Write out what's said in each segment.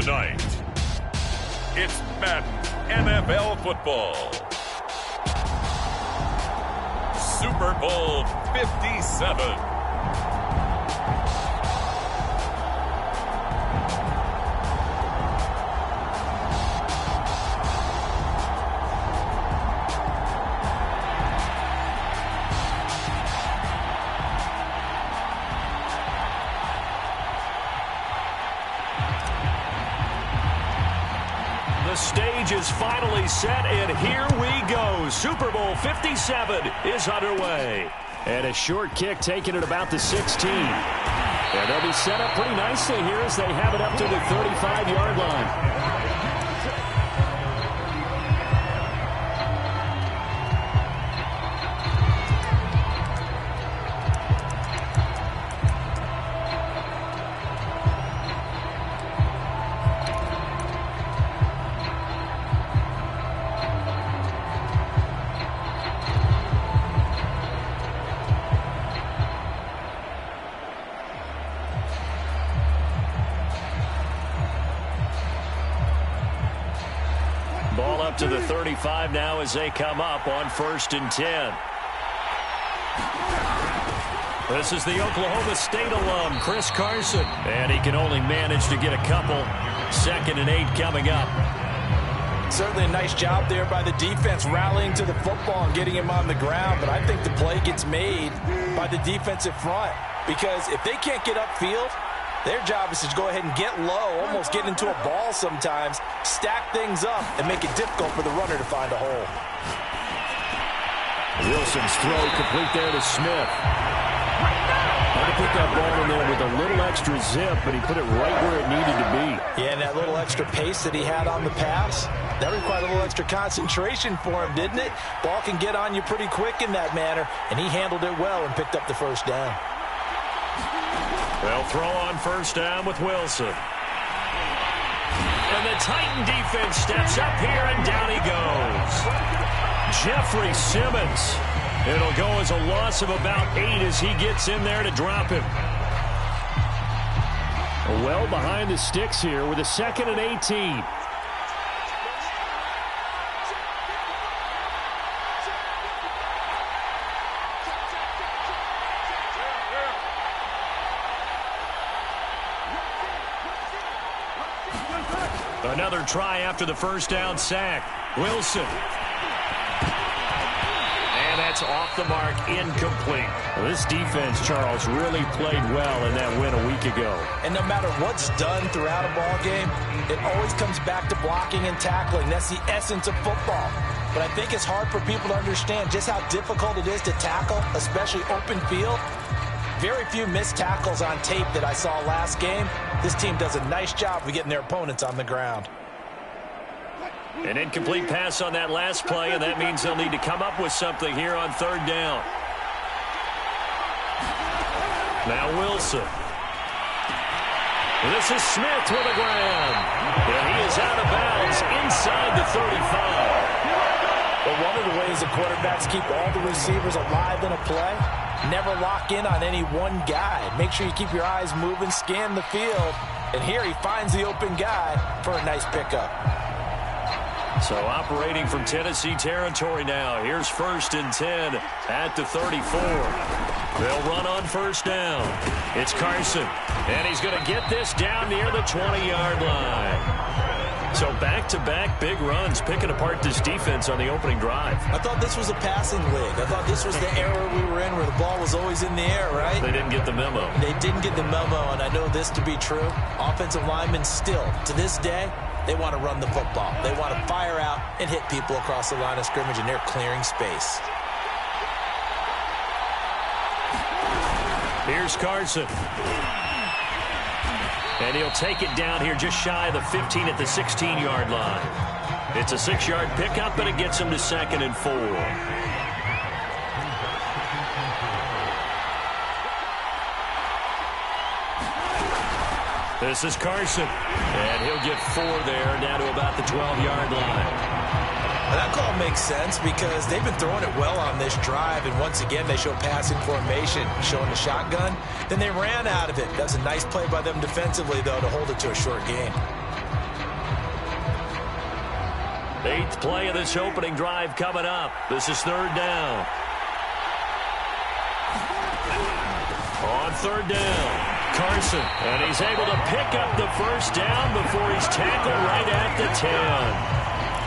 Tonight, it's Madden NFL football. Super Bowl 57. The stage is finally set, and here we go. Super Bowl 57 is underway. And a short kick taken at about the 16. And they'll be set up pretty nicely here as they have it up to the 35-yard line. Ball up to the 35 now as they come up on 1st and 10. This is the Oklahoma State alum, Chris Carson. And he can only manage to get a couple. 2nd and 8 coming up. Certainly a nice job there by the defense rallying to the football and getting him on the ground. But I think the play gets made by the defensive front. Because if they can't get upfield, their job is to go ahead and get low, almost get into a ball sometimes, stack things up, and make it difficult for the runner to find a hole. Wilson's throw complete there to Smith. Had to put that ball in there with a little extra zip, but he put it right where it needed to be. Yeah, and that little extra pace that he had on the pass, that required a little extra concentration for him, didn't it? Ball can get on you pretty quick in that manner, and he handled it well and picked up the first down. They'll throw on 1st down with Wilson. And the Titan defense steps up here, and down he goes. Jeffrey Simmons. It'll go as a loss of about 8 as he gets in there to drop him. Well behind the sticks here with a 2nd and 18. Another try after the 1st down sack. Wilson. And that's off the mark, incomplete. Well, this defense, Charles, really played well in that win a week ago. And no matter what's done throughout a ball game, it always comes back to blocking and tackling. That's the essence of football. But I think it's hard for people to understand just how difficult it is to tackle, especially open field. Very few missed tackles on tape that I saw last game. This team does a nice job of getting their opponents on the ground. An incomplete pass on that last play, and that means they'll need to come up with something here on 3rd down. Now Wilson. This is Smith with a grab. And he is out of bounds inside the 35. But one of the ways the quarterbacks keep all the receivers alive in a play, never lock in on any one guy. Make sure you keep your eyes moving, scan the field. And here he finds the open guy for a nice pickup. So operating from Tennessee territory now. Here's 1st and 10 at the 34. They'll run on 1st down. It's Carson. And he's going to get this down near the 20-yard line. So back-to-back big runs, picking apart this defense on the opening drive. I thought this was a passing league. I thought this was the era we were in where the ball was always in the air, right? They didn't get the memo. They didn't get the memo, and I know this to be true. Offensive linemen still, to this day, they want to run the football. They want to fire out and hit people across the line of scrimmage, and they're clearing space. Here's Carson. And he'll take it down here just shy of the 15 at the 16-yard line. It's a 6-yard pickup, and it gets him to 2nd and 4. This is Carson. And he'll get 4 there, down to about the 12-yard line. That call makes sense because they've been throwing it well on this drive, and once again they show passing formation, showing the shotgun. Then they ran out of it. That's a nice play by them defensively, though, to hold it to a short gain. Eighth play of this opening drive coming up. This is third down. On third down, Carson, and he's able to pick up the first down before he's tackled right at the 10.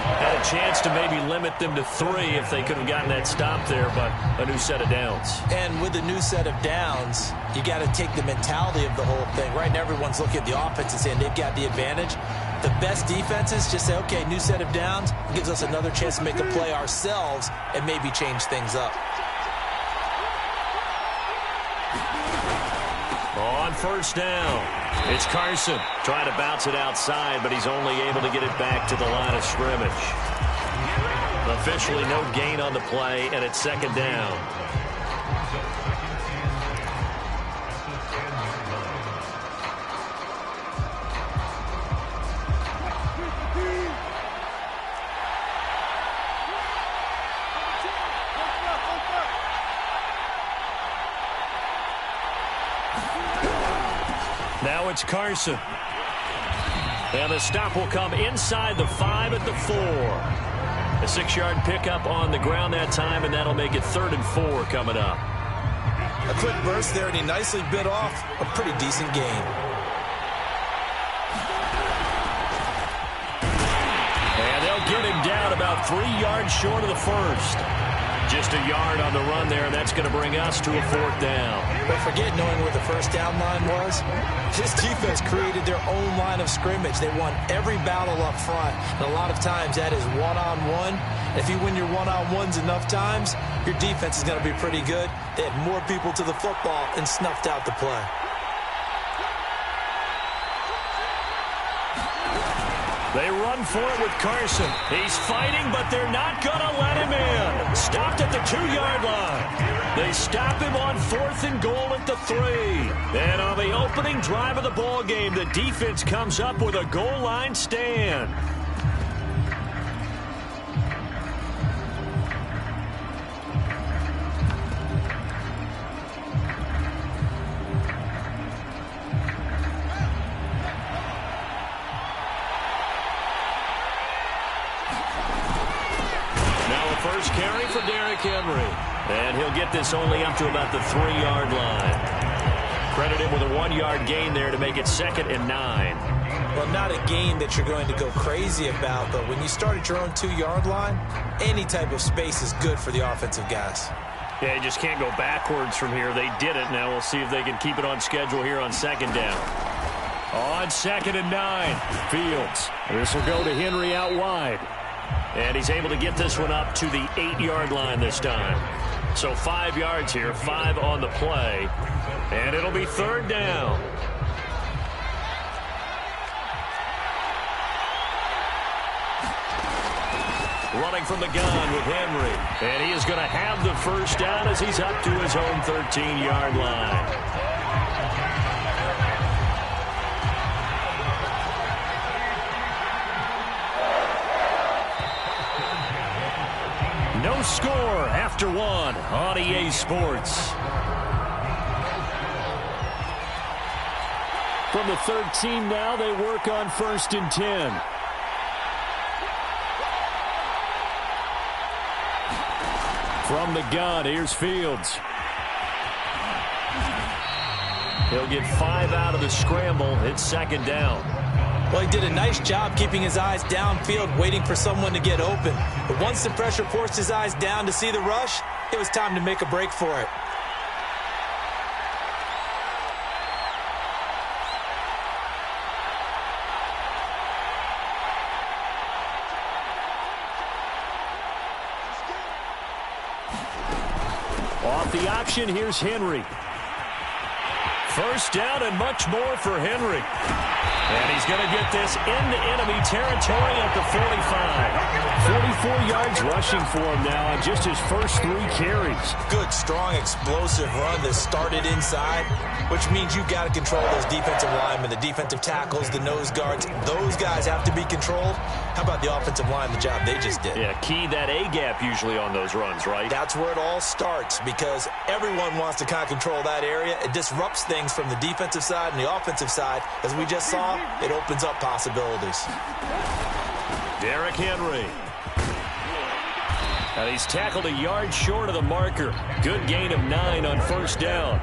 Had a chance to maybe limit them to 3 if they could have gotten that stop there, but a new set of downs. And with the new set of downs, you got to take the mentality of the whole thing. Right now, everyone's looking at the offense and saying they've got the advantage. The best defenses just say, okay, new set of downs. It gives us another chance to make a play ourselves and maybe change things up. On first down, it's Carson trying to bounce it outside, but he's only able to get it back to the line of scrimmage. Officially no gain on the play, and it's second down. Now it's Carson. And the stop will come inside the 5 at the 4. A 6-yard pickup on the ground that time, and that'll make it 3rd and 4 coming up. A quick burst there, and he nicely bit off a pretty decent gain. And they'll get him down about 3 yards short of the first. Just a yard on the run there, and that's going to bring us to a 4th down. But forget knowing where the first down line was. This defense created their own line of scrimmage. They won every battle up front, and a lot of times that is one-on-one. If you win your one-on-ones enough times, your defense is going to be pretty good. They had more people to the football and snuffed out the play. They run for it with Carson. He's fighting, but they're not going to let him in. Stopped at the 2-yard line. They stop him on 4th and goal at the 3. And on the opening drive of the ball game, the defense comes up with a goal line stand. First carry for Derrick Henry. And he'll get this only up to about the 3-yard line. Credit him with a 1-yard gain there to make it 2nd and 9. Well, not a gain that you're going to go crazy about, but when you start at your own 2-yard line, any type of space is good for the offensive guys. Yeah, you just can't go backwards from here. They did it. Now we'll see if they can keep it on schedule here on 2nd down. On 2nd and 9, Fields. This will go to Henry out wide. And he's able to get this one up to the 8-yard line this time. So 5 yards here, 5 on the play. And it'll be 3rd down. Running from the gun with Henry. And he is going to have the first down as he's up to his own 13-yard line. No score after 1 on EA Sports. From the 13 now, they work on 1st and 10. From the gun, here's Fields. He'll get 5 out of the scramble. It's 2nd down. Well, he did a nice job keeping his eyes downfield, waiting for someone to get open. But once the pressure forced his eyes down to see the rush, it was time to make a break for it. Off the option, here's Henry. First down and much more for Henry. And he's going to get this into enemy territory at the 45. 44 yards rushing for him now on just his first 3 carries. Good, strong, explosive run that started inside, which means you've got to control those defensive linemen, the defensive tackles, the nose guards. Those guys have to be controlled. How about the offensive line, the job they just did? Yeah, key that A-gap usually on those runs, right? That's where it all starts because everyone wants to kind of control that area. It disrupts things from the defensive side and the offensive side. As we just saw, it opens up possibilities. Derrick Henry And he's tackled a yard short of the marker. Good gain of 9 on first down.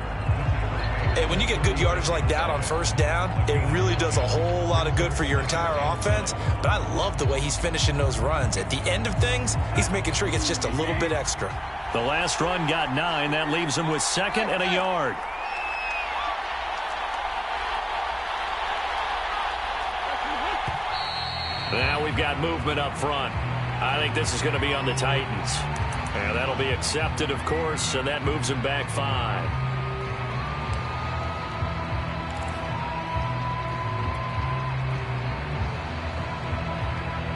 Hey, when you get good yardage like that on first down, it really does a whole lot of good for your entire offense. But I love the way he's finishing those runs. At the end of things, he's making sure he gets just a little bit extra. The last run got 9. That leaves him with 2nd and a yard. Now we've got movement up front. I think this is going to be on the Titans. And that'll be accepted, of course, and that moves him back 5.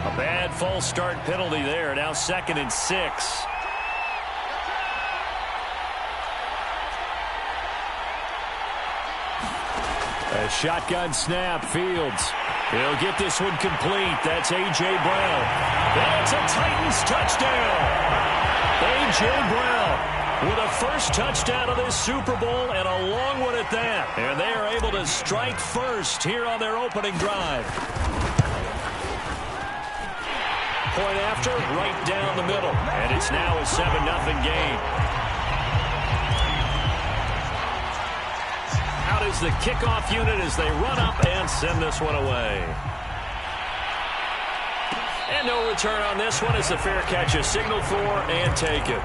A bad false start penalty there. Now 2nd and 6. A shotgun snap, Fields. He'll get this one complete. That's A.J. Brown. That's a Titans touchdown. A.J. Brown with a first touchdown of this Super Bowl and a long one at that. And they are able to strike first here on their opening drive. Point after, right down the middle. And it's now a 7-0 game. Out is the kickoff unit as they run up and send this one away. And no return on this one as the fair catch is signaled for and taken.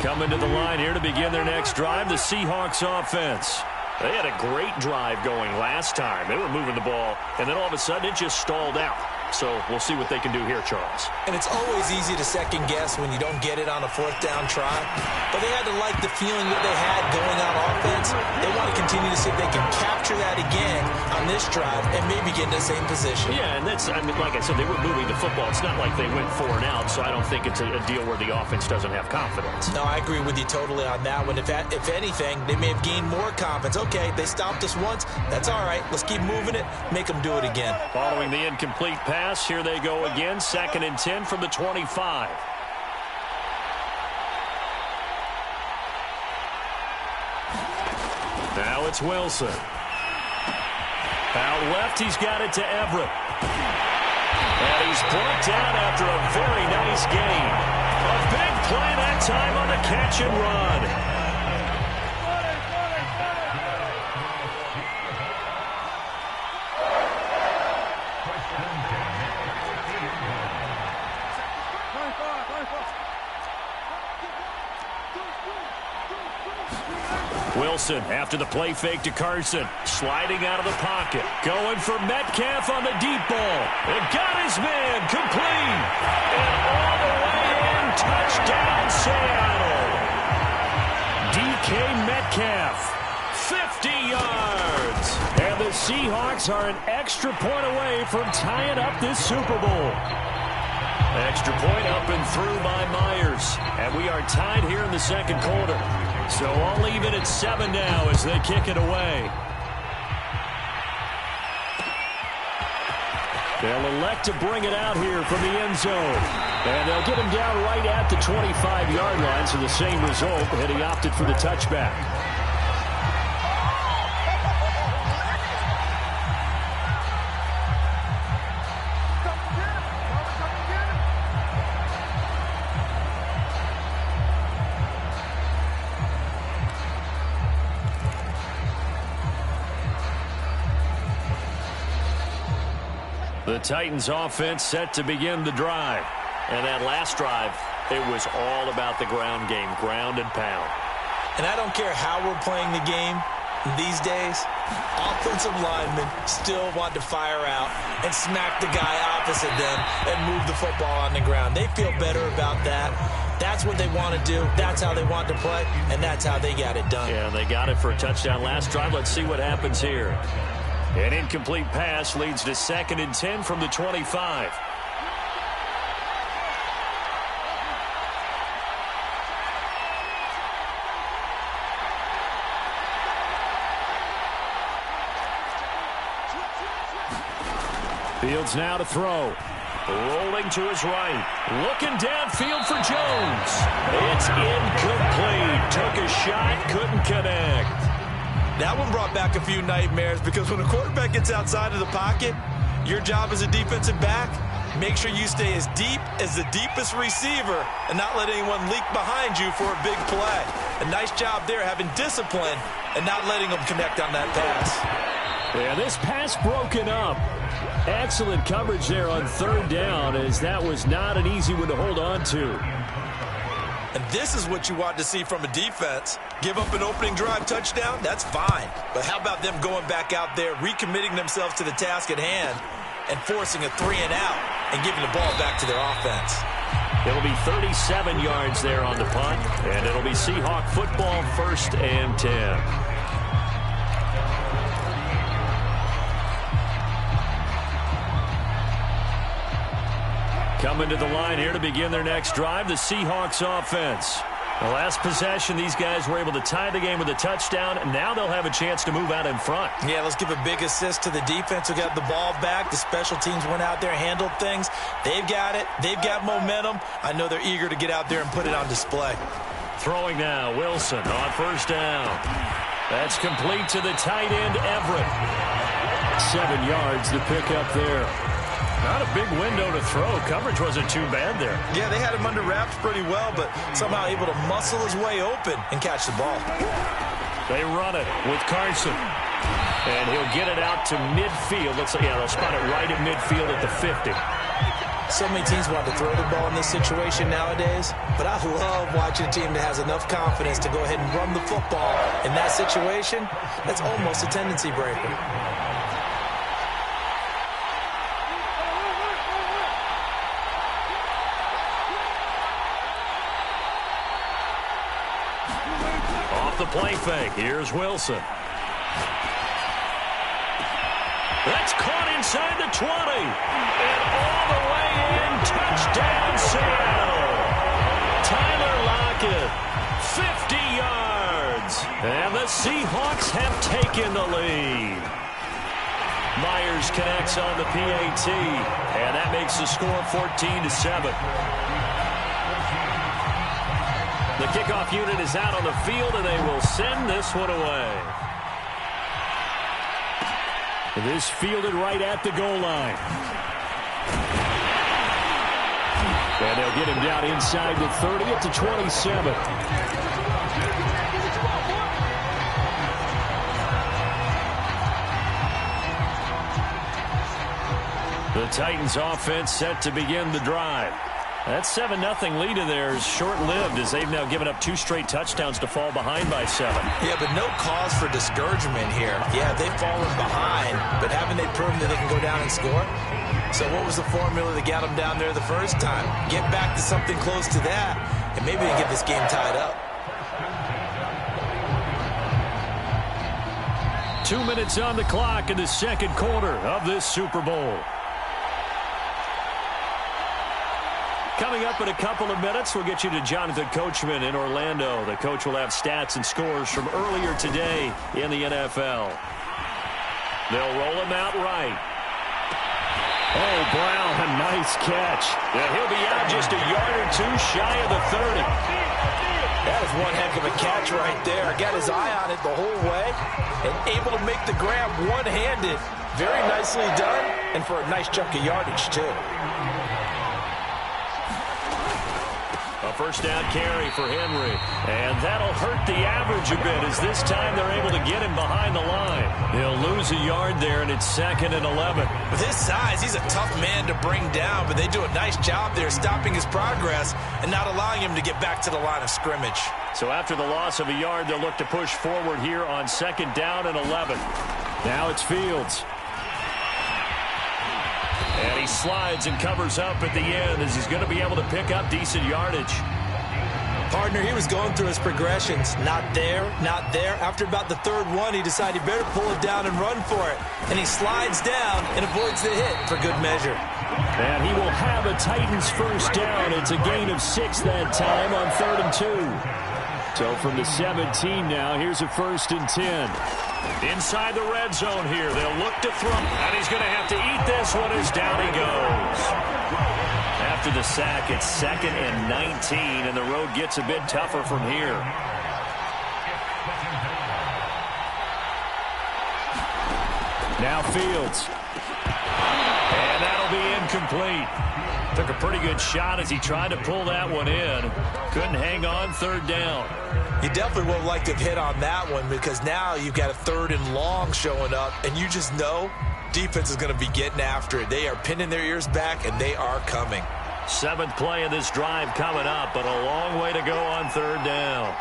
Coming to the line here to begin their next drive, the Seahawks offense. They had a great drive going last time. They were moving the ball, and then all of a sudden it just stalled out. So we'll see what they can do here, Charles. And it's always easy to second guess when you don't get it on a 4th down try. But they had to like the feeling that they had going on offense. They want to continue to see if they can capture that again on this drive and maybe get in the same position. Yeah, and that's, I mean, like I said, they were moving the football. It's not like they went 4 and out, so I don't think it's a deal where the offense doesn't have confidence. No, I agree with you totally on that one. If anything, they may have gained more confidence. Okay, they stopped us once. That's all right. Let's keep moving it. Make them do it again. Following the incomplete pass, here they go again. 2nd and 10 from the 25. Now it's Wilson. Out left, he's got it to Everett. And he's brought down after a very nice gain. A big play that time on the catch and run. Wilson after the play fake to Carson. Sliding out of the pocket. Going for Metcalf on the deep ball. It got his man complete. And all the way in. Touchdown Seattle. DK Metcalf. 50 yards. And the Seahawks are an extra point away from tying up this Super Bowl. Extra point up and through by Myers. And we are tied here in the second quarter. So I'll leave it at 7 now as they kick it away. They'll elect to bring it out here from the end zone. And they'll get him down right at the 25-yard line, so the same result, and he opted for the touchback. The Titans offense set to begin the drive. And that last drive, it was all about the ground game, ground and pound. And I don't care how we're playing the game these days, offensive linemen still want to fire out and smack the guy opposite them and move the football on the ground. They feel better about that. That's what they want to do. That's how they want to play, and that's how they got it done. Yeah, they got it for a touchdown last drive. Let's see what happens here. An incomplete pass leads to 2nd and 10 from the 25. Fields now to throw. Rolling to his right. Looking downfield for Jones. It's incomplete. Took a shot, couldn't connect. That one brought back a few nightmares because when a quarterback gets outside of the pocket, your job as a defensive back, make sure you stay as deep as the deepest receiver and not let anyone leak behind you for a big play. A nice job there having discipline and not letting them connect on that pass. Yeah, this pass broken up. Excellent coverage there on third down, as that was not an easy one to hold on to. And this is what you want to see from a defense. Give up an opening drive touchdown, that's fine. But how about them going back out there, recommitting themselves to the task at hand, and forcing a 3-and-out and giving the ball back to their offense. It'll be 37 yards there on the punt, and it'll be Seahawk football, 1st and 10. Coming to the line here to begin their next drive, the Seahawks offense. The last possession, these guys were able to tie the game with a touchdown, and now they'll have a chance to move out in front. Yeah, let's give a big assist to the defense who got the ball back. The special teams went out there, handled things. They've got it. They've got momentum. I know they're eager to get out there and put it on display. Throwing now, Wilson on 1st down. That's complete to the tight end, Everett. 7 yards to pick up there. Not a big window to throw. Coverage wasn't too bad there. Yeah, they had him under wraps pretty well, but somehow able to muscle his way open and catch the ball. They run it with Carson. And he'll get it out to midfield. Looks like, yeah, they'll spot it right at midfield at the 50. So many teams want to throw the ball in this situation nowadays, but I love watching a team that has enough confidence to go ahead and run the football. In that situation, that's almost a tendency breaker. The play fake. Here's Wilson. That's caught inside the 20. And all the way in. Touchdown, Seattle. Tyler Lockett, 50 yards. And the Seahawks have taken the lead. Myers connects on the PAT. And that makes the score 14-7. The kickoff unit is out on the field, and they will send this one away. This fielded right at the goal line. And they'll get him down inside the 30 at the 27. The Titans offense set to begin the drive. That 7-0 lead of theirs short-lived as they've now given up 2 straight touchdowns to fall behind by 7. Yeah, but no cause for discouragement here. Yeah, they've fallen behind, but haven't they proven that they can go down and score? So what was the formula that got them down there the first time? Get back to something close to that, and maybe they can get this game tied up. 2 minutes on the clock in the second quarter of this Super Bowl. Coming up in a couple of minutes, we'll get you to Jonathan Coachman in Orlando. The coach will have stats and scores from earlier today in the NFL. They'll roll him out right. Oh, Brown, a nice catch. Yeah, he'll be out just a yard or two shy of the 30. That is one heck of a catch right there. Got his eye on it the whole way and able to make the grab one-handed. Very nicely done, and for a nice chunk of yardage, too. A first down carry for Henry. And that'll hurt the average a bit as this time they're able to get him behind the line. They'll lose a yard there, and it's 2nd and 11. With his size, he's a tough man to bring down, but they do a nice job there stopping his progress and not allowing him to get back to the line of scrimmage. So after the loss of a yard, they'll look to push forward here on 2nd down and 11. Now it's Fields. And he slides and covers up at the end as he's going to be able to pick up decent yardage. Partner, he was going through his progressions. Not there, not there. After about the 3rd one, he decided he better pull it down and run for it. And he slides down and avoids the hit for good measure. And he will have a Titans first down. It's a gain of 6 that time on 3rd and 2. So from the 17 now, here's a 1st and 10. Inside the red zone here. They'll look to throw. And he's going to have to eat this one as down he goes. After the sack, it's 2nd and 19, and the road gets a bit tougher from here. Now Fields. And that'll be incomplete. Took a pretty good shot as he tried to pull that one in. Couldn't hang on, third down. You definitely would have liked to have hit on that one because now you've got a 3rd and long showing up, and you just know defense is going to be getting after it. They are pinning their ears back, and they are coming. 7th play of this drive coming up, but a long way to go on 3rd down.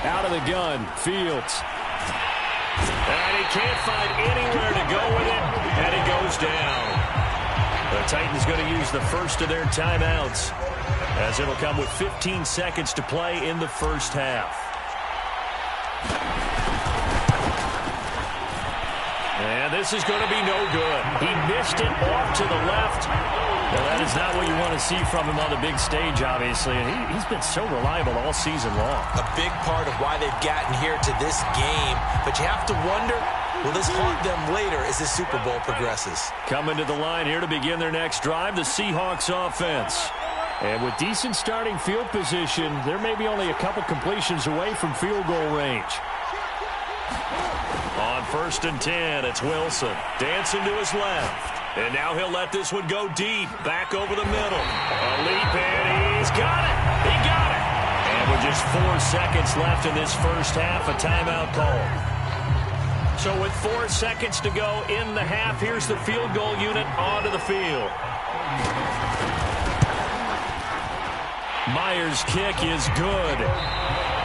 Out of the gun, Fields. And he can't find anywhere to go with it, and he goes down. The Titans going to use the first of their timeouts, as it'll come with 15 seconds to play in the first half. And this is going to be no good. He missed it off to the left. Well, that is not what you want to see from him on the big stage, obviously. And he's been so reliable all season long. A big part of why they've gotten here to this game. But you have to wonder, will this haunt them later as the Super Bowl progresses? Coming to the line here to begin their next drive, the Seahawks offense. And with decent starting field position, there may be only a couple completions away from field goal range. On 1st and 10, it's Wilson. Dancing to his left. And now he'll let this one go deep. Back over the middle. A leap, and he's got it. He got it. And with just 4 seconds left in this first half, a timeout call. So with 4 seconds to go in the half, here's the field goal unit onto the field. Myers' kick is good.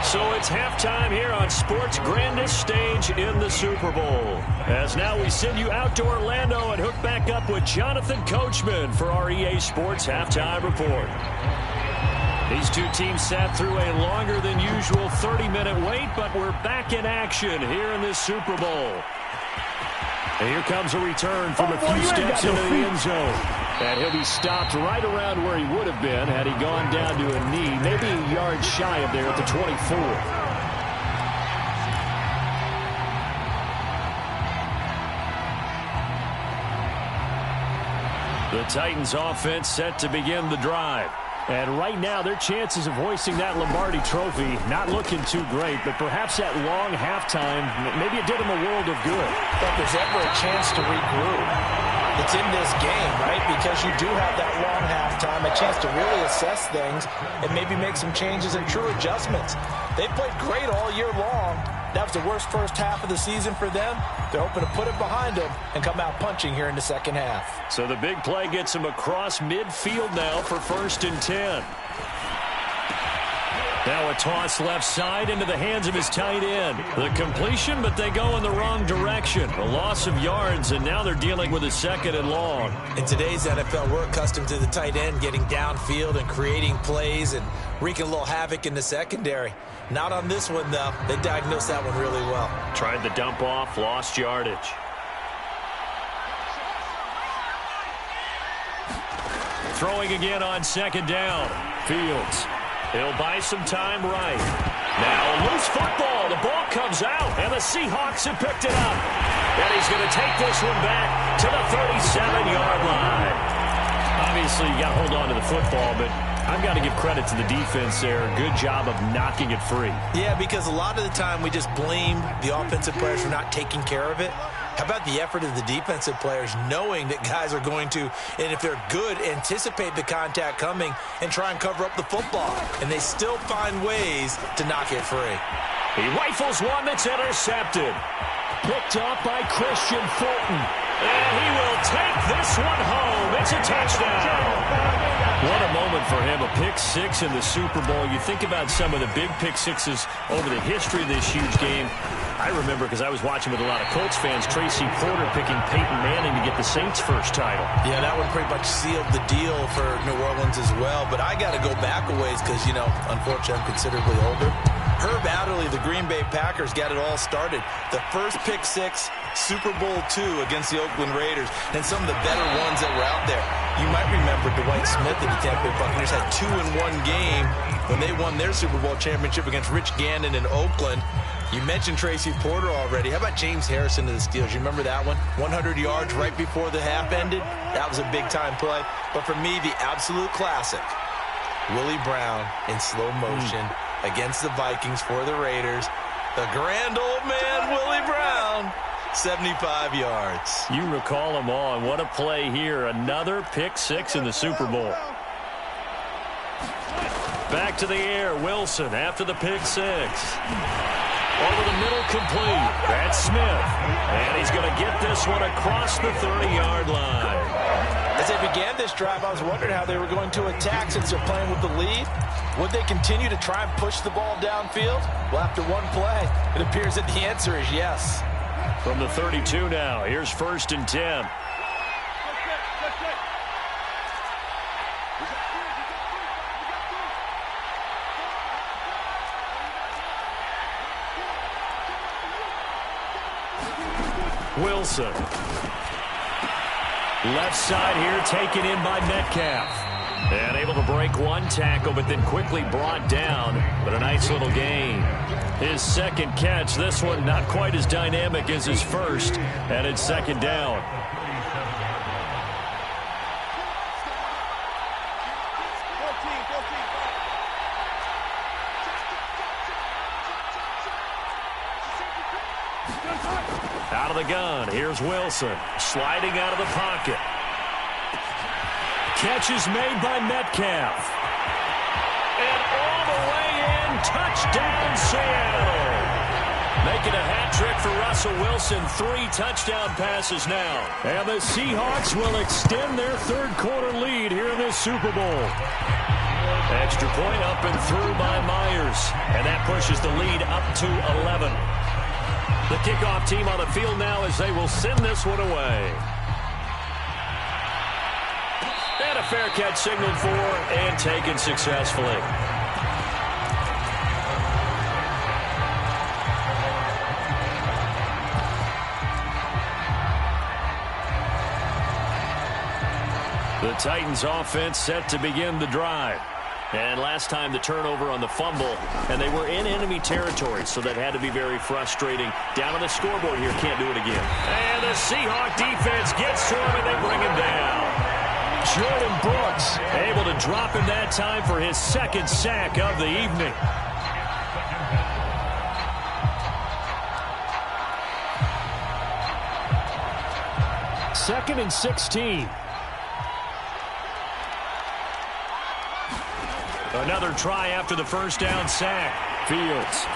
So it's halftime here on sports' grandest stage in the Super Bowl. As now we send you out to Orlando and hook back up with Jonathan Coachman for our EA Sports Halftime Report. These two teams sat through a longer than usual 30-minute wait, but we're back in action here in this Super Bowl. And here comes a return from a few steps into the end zone. And he'll be stopped right around where he would have been had he gone down to a knee, maybe a yard shy of there at the 24. The Titans offense set to begin the drive. And right now, their chances of hoisting that Lombardi trophy not looking too great, but perhaps that long halftime, maybe it did them a world of good. If there's ever a chance to regroup, it's in this game, right? Because you do have that long halftime, a chance to really assess things and maybe make some changes and true adjustments. They played great all year long. That was the worst first half of the season for them. They're hoping to put it behind them and come out punching here in the second half. So the big play gets him across midfield now for 1st and 10. Now a toss left side into the hands of his tight end. The completion, but they go in the wrong direction. A loss of yards, and now they're dealing with a 2nd and long. In today's NFL, we're accustomed to the tight end getting downfield and creating plays and wreaking a little havoc in the secondary. Not on this one, though. They diagnosed that one really well. Tried the dump off, lost yardage. Throwing again on 2nd down. Fields. He'll buy some time right. Now a loose football. The ball comes out, and the Seahawks have picked it up. And he's going to take this one back to the 37-yard line. Obviously, you got to hold on to the football, but I've got to give credit to the defense there. Good job of knocking it free. Yeah, because a lot of the time we just blame the offensive players for not taking care of it. How about the effort of the defensive players knowing that guys are going to, and if they're good, anticipate the contact coming and try and cover up the football. And they still find ways to knock it free. He rifles one that's intercepted. Picked up by Christian Fulton. And he will take this one home. It's a touchdown. What a moment for him, a pick six in the Super Bowl. You think about some of the big pick sixes over the history of this huge game. I remember, because I was watching with a lot of Colts fans, Tracy Porter picking Peyton Manning to get the Saints' first title. Yeah, that one pretty much sealed the deal for New Orleans as well. But I got to go back a ways because, you know, unfortunately I'm considerably older. Herb Adderley, the Green Bay Packers, got it all started. The first pick six, Super Bowl II against the Oakland Raiders, and some of the better ones that were out there. You might remember Dwight Smith and the Tampa Bay Buccaneers had 2-in-1 game when they won their Super Bowl championship against Rich Gannon in Oakland. You mentioned Tracy Porter already. How about James Harrison to the Steelers? You remember that one? 100 yards right before the half ended. That was a big-time play. But for me, the absolute classic, Willie Brown in slow motion against the Vikings for the Raiders. The grand old man, Willie Brown, 75 yards. You recall them all, and what a play here. Another pick six in the Super Bowl. Back to the air, Wilson after the pick six. Over the middle, complete. That's Smith. And he's going to get this one across the 30-yard line. As they began this drive, I was wondering how they were going to attack since they're playing with the lead. Would they continue to try and push the ball downfield? Well, after one play, it appears that the answer is yes. From the 32 now, here's 1st and 10. Wilson. Left side here taken in by Metcalf. And able to break one tackle, but then quickly brought down. But a nice little gain. His second catch, this one not quite as dynamic as his first. And it's 2nd down. Out of the gun, here's Wilson. Sliding out of the pocket. Catch is made by Metcalf. And all the way in, touchdown Seattle. Making a hat trick for Russell Wilson. 3 touchdown passes now. And the Seahawks will extend their third-quarter lead here in this Super Bowl. Extra point up and through by Myers. And that pushes the lead up to 11. The kickoff team on the field now as they will send this one away. And a fair catch signaled for and taken successfully. The Titans offense set to begin the drive. And last time the turnover on the fumble, and they were in enemy territory, so that had to be very frustrating. Down on the scoreboard here, can't do it again. And the Seahawk defense gets to him, and they bring him down. Jordan Brooks able to drop him that time for his 2nd sack of the evening. Second and 16. Another try after the first down sack. Fields.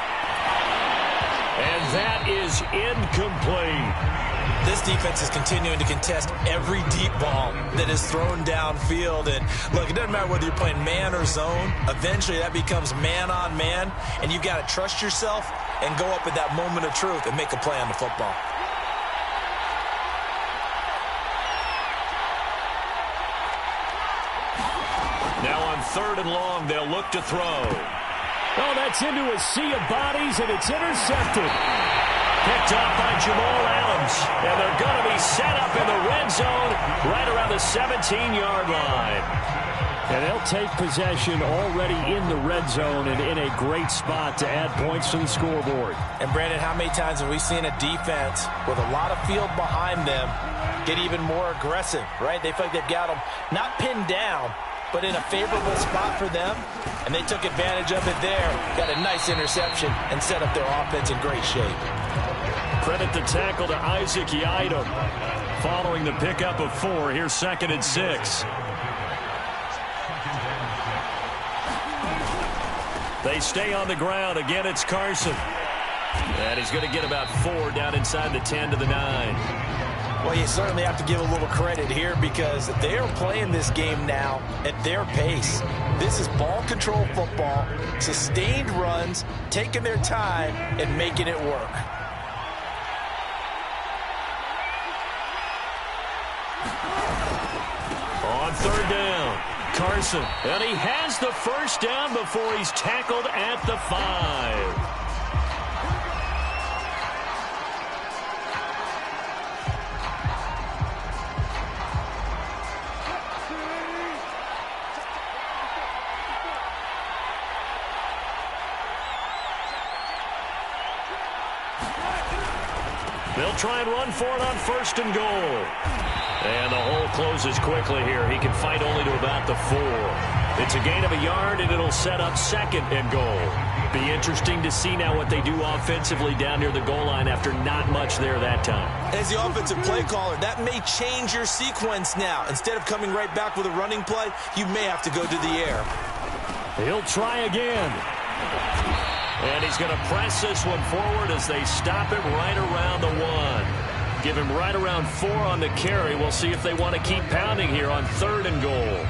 And that is incomplete. This defense is continuing to contest every deep ball that is thrown downfield. And look, it doesn't matter whether you're playing man or zone. Eventually that becomes man on man. And you've got to trust yourself and go up at that moment of truth and make a play on the football. Now on 3rd and long, they'll look to throw. Oh, that's into a sea of bodies, and it's intercepted. Picked off by Jamal Adams. And they're going to be set up in the red zone right around the 17-yard line. And they'll take possession already in the red zone and in a great spot to add points to the scoreboard. And, Brandon, how many times have we seen a defense with a lot of field behind them get even more aggressive, right? They feel like they've got them not pinned down, but in a favorable spot for them, and they took advantage of it there. Got a nice interception and set up their offense in great shape. Credit the tackle to Isaac Yiadom. Following the pickup of 4, here's 2nd and 6. They stay on the ground. Again, it's Carson. And he's going to get about 4 down inside the 10 to the 9. Well, you certainly have to give a little credit here because they are playing this game now at their pace. This is ball control football, sustained runs, taking their time and making it work. On 3rd down, Carson. And he has the first down before he's tackled at the 5. They'll try and run for it on 1st and goal. And the hole closes quickly here. He can fight only to about the 4. It's a gain of a yard, and it'll set up 2nd and goal. Be interesting to see now what they do offensively down near the goal line after not much there that time. As the offensive play caller, that may change your sequence now. Instead of coming right back with a running play, you may have to go to the air. He'll try again. And he's going to press this one forward as they stop him right around the 1. Give him right around 4 on the carry. We'll see if they want to keep pounding here on 3rd and goal.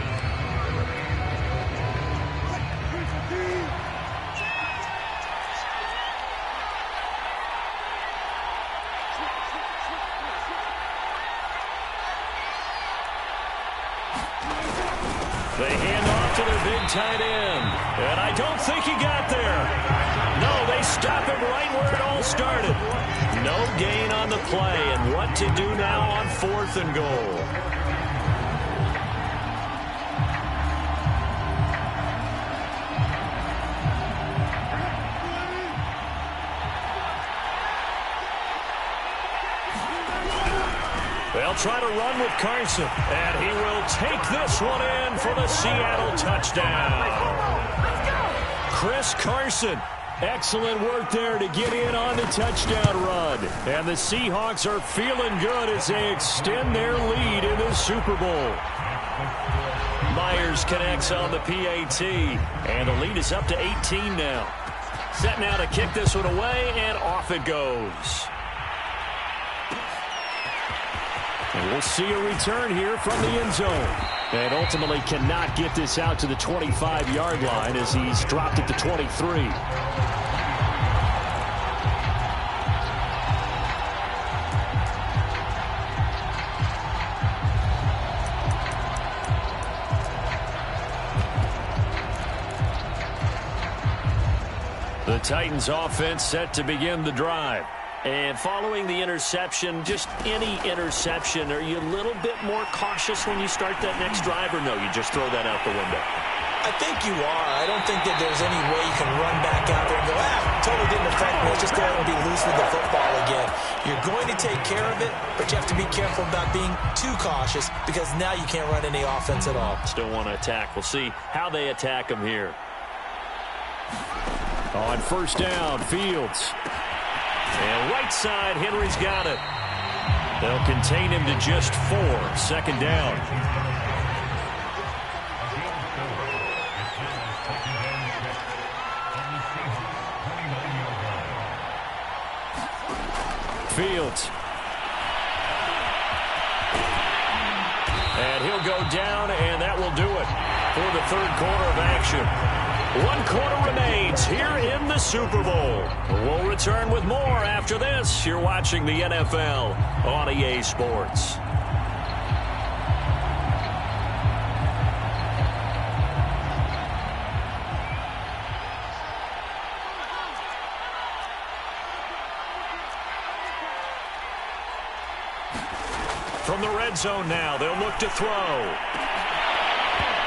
They hand off to their big tight end. And I don't think he got there. No, they stop him right where it all started. No gain on the play. And what to do now on 4th and goal. They'll try to run with Carson, and he will take this one in for the Seattle touchdown. Chris Carson, excellent work there to get in on the touchdown run. And the Seahawks are feeling good as they extend their lead in the Super Bowl. Myers connects on the PAT, and the lead is up to 18 now. Set now to kick this one away, and off it goes. And we'll see a return here from the end zone. And ultimately cannot get this out to the 25-yard line as he's dropped it to 23. The Titans offense set to begin the drive. And following the interception, just any interception, are you a little bit more cautious when you start that next drive, or no, you just throw that out the window? I think you are. I don't think that there's any way you can run back out there and go, totally didn't affect me. Let's just go ahead and be loose with the football again. You're going to take care of it, but you have to be careful about being too cautious because now you can't run any offense at all. Still want to attack. We'll see how they attack them here. On 1st down, Fields. And right side, Henry's got it. They'll contain him to just 4. 2nd down. Fields. And he'll go down, and that will do it for the 3rd quarter of action. 1 quarter remains here in the Super Bowl. We'll return with more after this. You're watching the NFL on EA Sports. From the red zone now, they'll look to throw.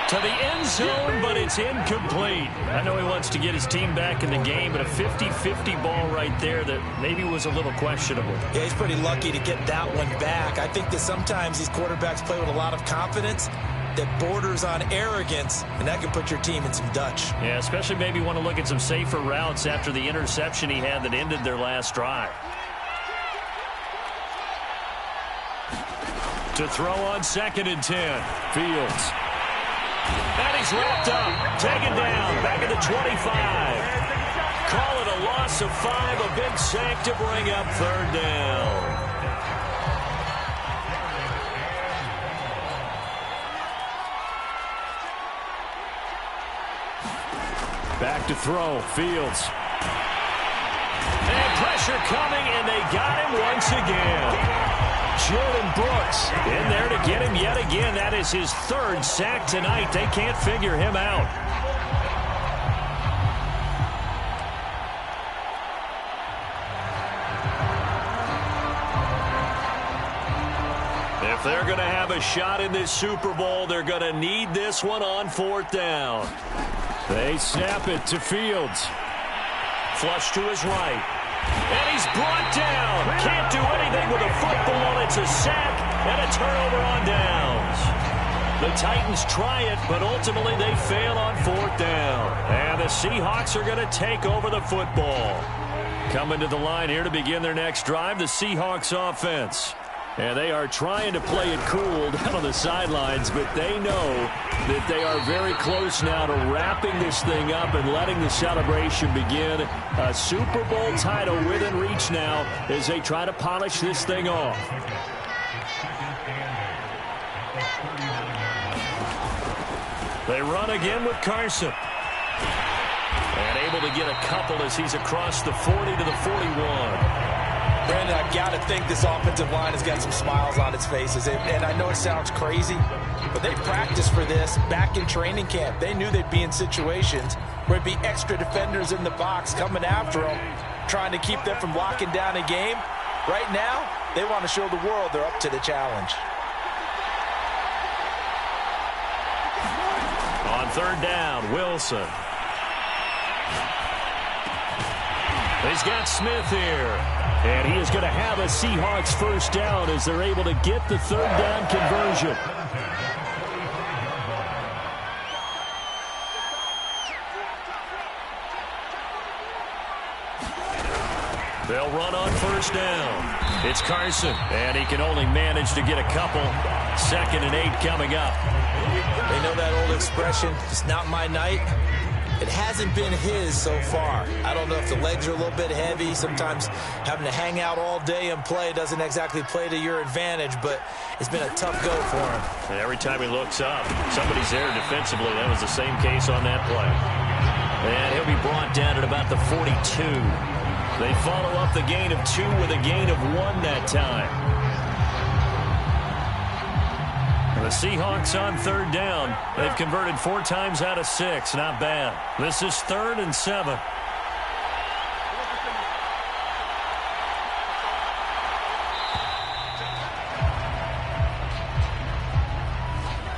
To the end zone, but it's incomplete. I know he wants to get his team back in the game, but a 50-50 ball right there that maybe was a little questionable. Yeah, he's pretty lucky to get that one back. I think that sometimes these quarterbacks play with a lot of confidence that borders on arrogance, and that can put your team in some Dutch. Yeah, especially maybe want to look at some safer routes after the interception he had that ended their last drive. To throw on 2nd and 10, Fields. And he's wrapped up, taken down, back at the 25. Call it a loss of 5, a big sack to bring up 3rd down. Back to throw, Fields. And pressure coming, and they got him once again. Jordan Brooks in there to get him yet again. That is his 3rd sack tonight. They can't figure him out. If they're going to have a shot in this Super Bowl, they're going to need this one on 4th down. They snap it to Fields. Flush to his right. And he's brought down. Can't do anything with a football. It's a sack and a turnover on downs. The Titans try it, but ultimately they fail on 4th down. And the Seahawks are going to take over the football. Coming to the line here to begin their next drive, the Seahawks offense. And they are trying to play it cool down on the sidelines, but they know that they are very close now to wrapping this thing up and letting the celebration begin. A Super Bowl title within reach now as they try to polish this thing off. They run again with Carson. And able to get a couple as he's across the 40 to the 41. Brandon, I've got to think this offensive line has got some smiles on its faces. And I know it sounds crazy, but they practiced for this back in training camp. They knew they'd be in situations where it'd be extra defenders in the box coming after them, trying to keep them from locking down a game. Right now, they want to show the world they're up to the challenge. On 3rd down, Wilson. He's got Smith here. And he is going to have a Seahawks 1st down as they're able to get the 3rd down conversion. They'll run on 1st down. It's Carson, and he can only manage to get a couple. 2nd and 8 coming up. They know that old expression, it's not my night. It hasn't been his so far. I don't know if the legs are a little bit heavy. Sometimes having to hang out all day and play doesn't exactly play to your advantage, but it's been a tough go for him. And every time he looks up, somebody's there defensively. That was the same case on that play. And he'll be brought down at about the 42. They follow up the gain of 2 with a gain of 1 that time. The Seahawks on 3rd down. They've converted 4 times out of 6. Not bad. This is 3rd and 7.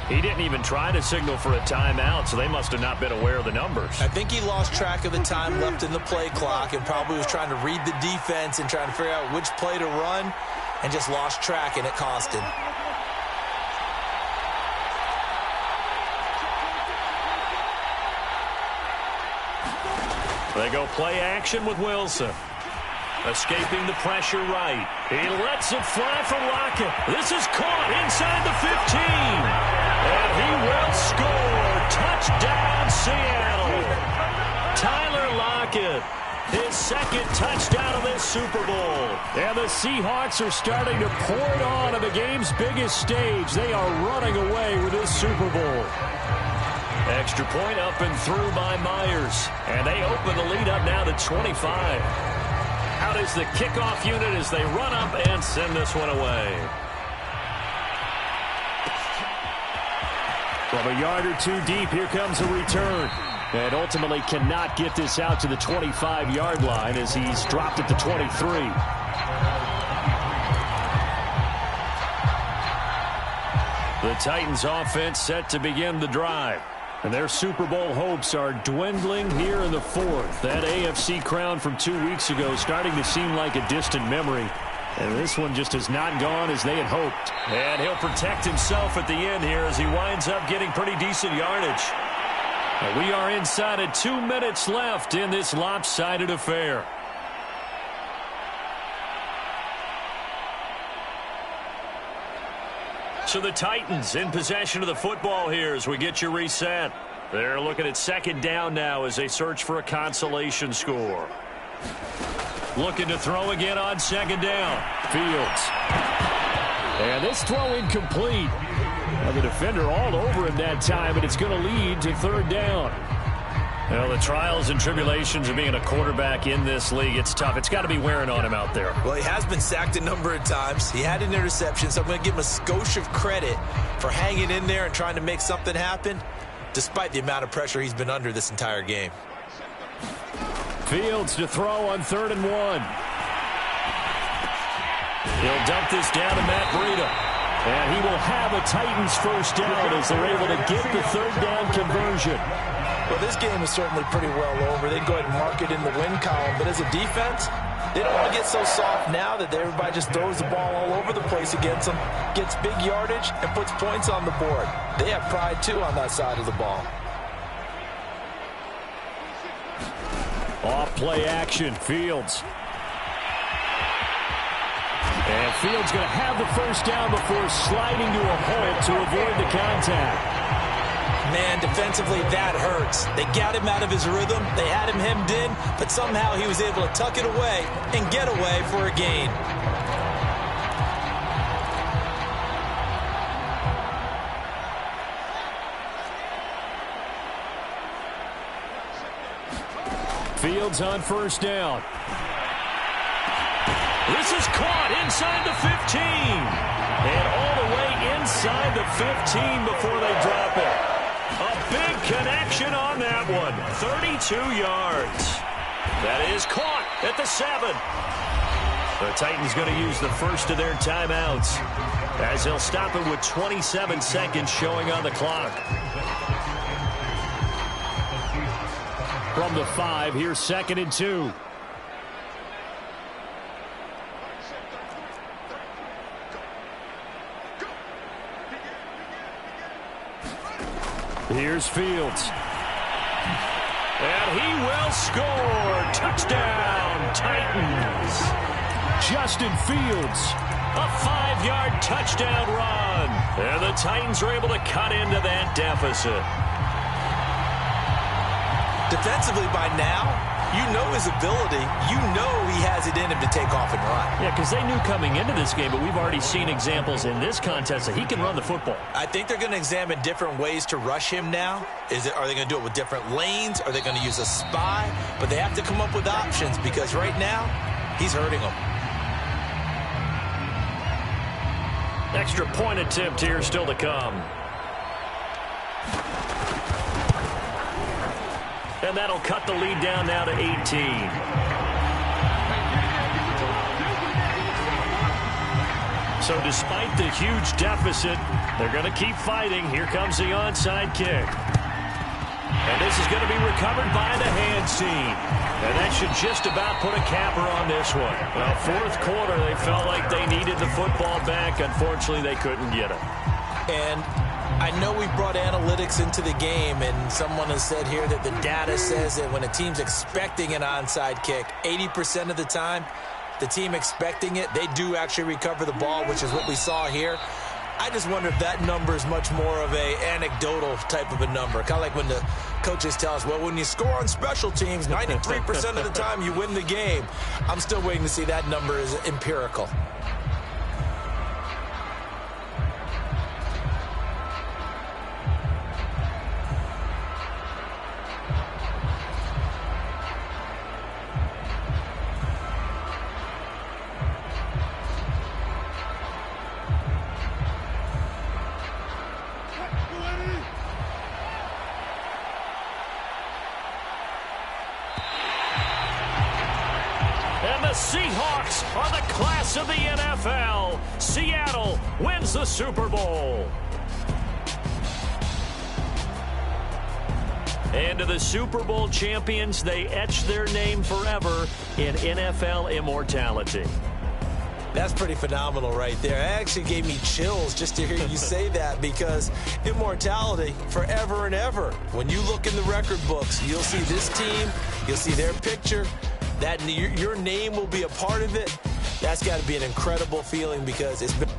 He didn't even try to signal for a timeout, so they must have not been aware of the numbers. I think he lost track of the time left in the play clock and probably was trying to read the defense and trying to figure out which play to run and just lost track, and it cost him. They go play action with Wilson. Escaping the pressure right. He lets it fly for Lockett. This is caught inside the 15. And he will score. Touchdown, Seattle. Tyler Lockett. His 2nd touchdown of this Super Bowl. And the Seahawks are starting to pour it on the game's biggest stage. They are running away with this Super Bowl. Extra point up and through by Myers. And they open the lead up now to 25. Out is the kickoff unit as they run up and send this one away. From a yard or 2 deep, here comes a return. And ultimately cannot get this out to the 25-yard line as he's dropped at the 23. The Titans offense set to begin the drive. And their Super Bowl hopes are dwindling here in the 4th. That AFC crown from 2 weeks ago starting to seem like a distant memory. And this one just has not gone as they had hoped. And he'll protect himself at the end here as he winds up getting pretty decent yardage. And we are inside of 2 minutes left in this lopsided affair. So the Titans in possession of the football here as we get you reset. They're looking at 2nd down now as they search for a consolation score. Looking to throw again on 2nd down. Fields. And this throw incomplete. Now the defender all over him that time, but it's going to lead to 3rd down. Well, the trials and tribulations of being a quarterback in this league, it's tough. It's got to be wearing on him out there. Well, he has been sacked a number of times. He had an interception, so I'm going to give him a skosh of credit for hanging in there and trying to make something happen, despite the amount of pressure he's been under this entire game. Fields to throw on 3rd and 1. He'll dump this down to Matt Breida. And he will have a Titans 1st down as they're able to get the 3rd down conversion. Well, this game is certainly pretty well over. They can go ahead and mark it in the win column. But as a defense, They don't want to get so soft now that everybody just throws the ball all over the place against them, gets big yardage, and puts points on the board. They have pride, too, on that side of the ball. Off play action, Fields. And Fields going to have the first down before sliding to a halt to avoid the contact. Man, defensively, that hurts. They got him out of his rhythm. They had him hemmed in, but somehow he was able to tuck it away and get away for a gain. Fields on first down. This is caught inside the 15. And all the way inside the 15 before they drop it. A big connection on that one. 32 yards. That is caught at the 7. The Titans going to use the first of their timeouts as they'll stop it with 27 seconds showing on the clock. From the 5, here's 2nd and 2. Here's Fields. And he will score. Touchdown, Titans. Justin Fields. A 5-yard touchdown run. And the Titans are able to cut into that deficit. Defensively by now, you know his ability. You know he has it in him to take off and run. Yeah, because they knew coming into this game, but we've already seen examples in this contest that he can run the football. I think they're going to examine different ways to rush him now. Are they going to do it with different lanes? Are they going to use a spy? But they have to come up with options because right now, he's hurting them. Extra point attempt here still to come. And that'll cut the lead down now to 18. So despite the huge deficit, they're going to keep fighting. Here comes the onside kick. And this is going to be recovered by the hands team. And that should just about put a capper on this one. Well, fourth quarter, they felt like they needed the football back. Unfortunately, they couldn't get it. And I know we brought analytics into the game, and someone has said here that the data says that when a team's expecting an onside kick, 80% of the time, the team expecting it, they do actually recover the ball, which is what we saw here. I just wonder if that number is much more of a anecdotal type of a number. Kind of like when the coaches tell us, well, when you score on special teams, 93% of the time you win the game. I'm still waiting to see that number is empirical. Seahawks are the class of the NFL. Seattle wins the Super Bowl. And to the Super Bowl champions, they etch their name forever in NFL immortality. That's pretty phenomenal right there. It actually gave me chills just to hear you say that because immortality forever and ever. When you look in the record books, you'll see this team, you'll see their picture. That your name will be a part of it. That's got to be an incredible feeling because it's been